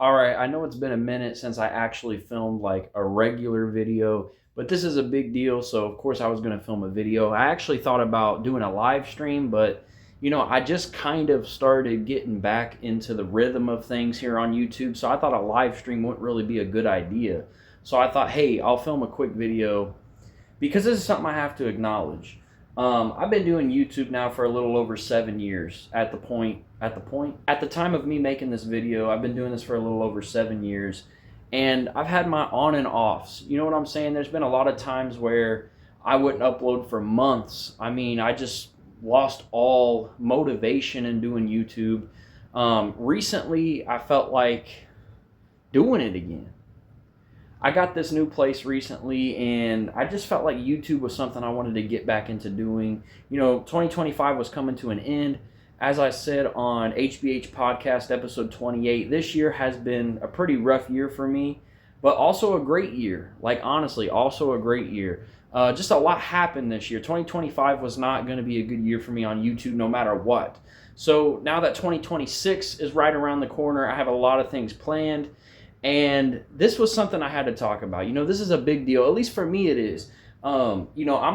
All right, I know it's been a minute since I actually filmed like a regular video, but this is a big deal, so of course I was going to film a video. I actually thought about doing a live stream, but I just kind of started getting back into the rhythm of things here on YouTube, so I thought a live stream wouldn't really be a good idea. So I thought, hey, I'll film a quick video because this is something I have to acknowledge. I've been doing YouTube now for a little over 7 years. At the time of me making this video, I've been doing this for a little over 7 years, and I've had my on and offs. You know what I'm saying? There's been a lot of times where I wouldn't upload for months. I mean, I just lost all motivation in doing YouTube. Recently, I felt like doing it again. I got this new place recently, and I just felt like YouTube was something I wanted to get back into doing. 2025 was coming to an end. As I said on HBH Podcast episode 28, this year has been a pretty rough year for me, but also a great year. Like, honestly, also a great year. Just a lot happened this year. 2025 was not going to be a good year for me on YouTube no matter what. So now that 2026 is right around the corner, I have a lot of things planned. And this was something I had to talk about. This is a big deal. At least for me, it is. I'm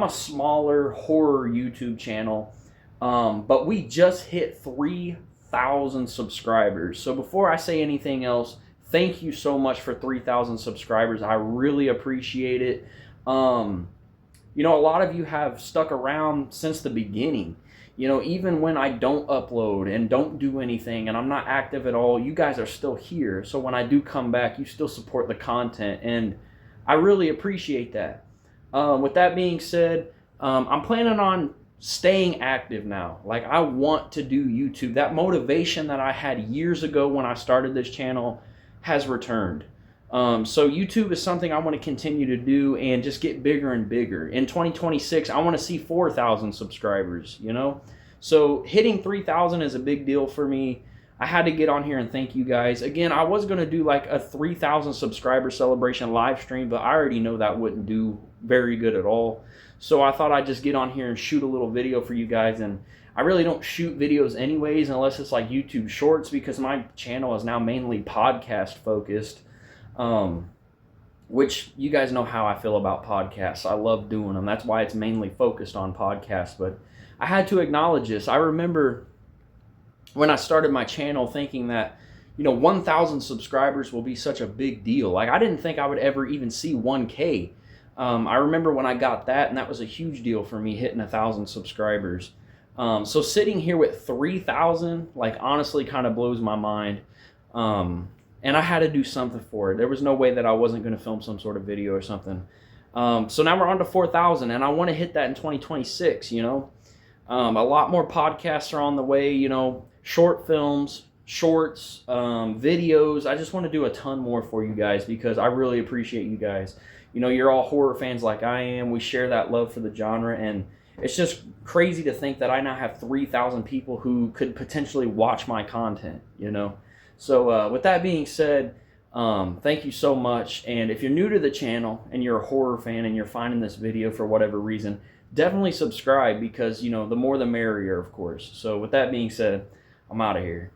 a smaller horror YouTube channel, but we just hit 3,000 subscribers. So before I say anything else, thank you so much for 3,000 subscribers. I really appreciate it. A lot of you have stuck around since the beginning. Even when I don't upload and don't do anything and I'm not active at all, you guys are still here. So when I do come back, you still support the content, and I really appreciate that. With that being said, I'm planning on staying active now. Like, I want to do YouTube. That motivation that I had years ago when I started this channel has returned. So YouTube is something I want to continue to do and just get bigger and bigger. In 2026, I want to see 4,000 subscribers, So hitting 3,000 is a big deal for me. I had to get on here and thank you guys. Again, I was going to do like a 3,000 subscriber celebration live stream, but I already know that wouldn't do very good at all. So I thought I'd just get on here and shoot a little video for you guys. And I really don't shoot videos anyways, unless it's like YouTube Shorts, because my channel is now mainly podcast focused. Which you guys know how I feel about podcasts. I love doing them. That's why it's mainly focused on podcasts. But I had to acknowledge this. I remember when I started my channel thinking that, 1,000 subscribers will be such a big deal. Like, I didn't think I would ever even see 1K. I remember when I got that, and that was a huge deal for me, hitting 1,000 subscribers. So sitting here with 3,000, like, honestly kind of blows my mind. And I had to do something for it. There was no way that I wasn't going to film some sort of video or something. So now we're on to 4,000, and I want to hit that in 2026, A lot more podcasts are on the way, short films, shorts, videos. I just want to do a ton more for you guys because I really appreciate you guys. You're all horror fans like I am. We share that love for the genre, and it's just crazy to think that I now have 3,000 people who could potentially watch my content, So with that being said, thank you so much. And if you're new to the channel and you're a horror fan and you're finding this video for whatever reason, definitely subscribe because, the more the merrier, of course. So with that being said, I'm out of here.